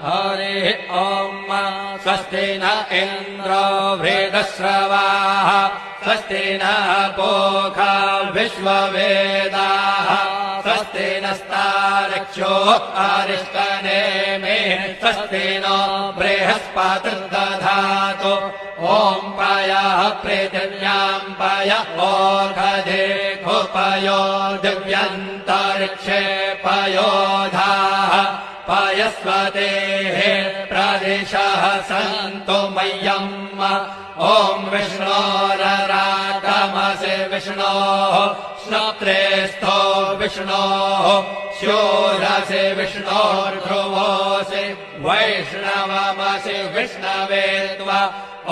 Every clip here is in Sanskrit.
हरिः ॐ स्वस्ति न इन्द्रो वृद्धश्रवाः स्वस्ति नः पूषा विश्ववेदाः स्वस्ति नस्तार्क्ष्यो अरिष्टनेमिः स्वस्ति नो बृहस्पतिर्दधातु ॐ पयः पृथिव्यां पय ओषधे खुपयो दिव्यन्तरिक्षे पयोधाः पयस्वतेः प्रदिशः सन्तु मह्यम् ॐ विष्णोररागमसि विष्णोः श्रोत्रेस्थो विष्णोः शूरसि विष्णोर्ध्रुवोऽसि वैष्णवमसि विष्णवे त्वा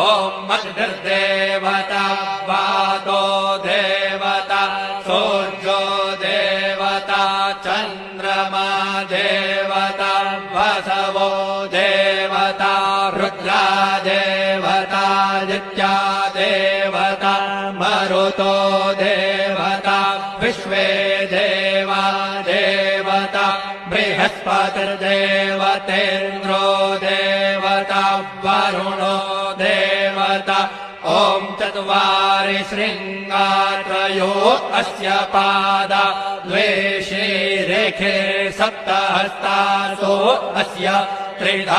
ॐ अग्निर्देवता वातो देवता सूर्यो देवता चन्द्रमा देवता वसवो देवता रुद्रा देवता नित्या देवता मरुतो देवता विश्वे देवा देवता बृहस्पतिर्देवतेन्द्रो देवता वरुणो देवता ॐ चत्वारि शृङ्गात्रयो अस्य पादा द्वे शीरेखे सप्तहस्तासो अस्य त्रिधा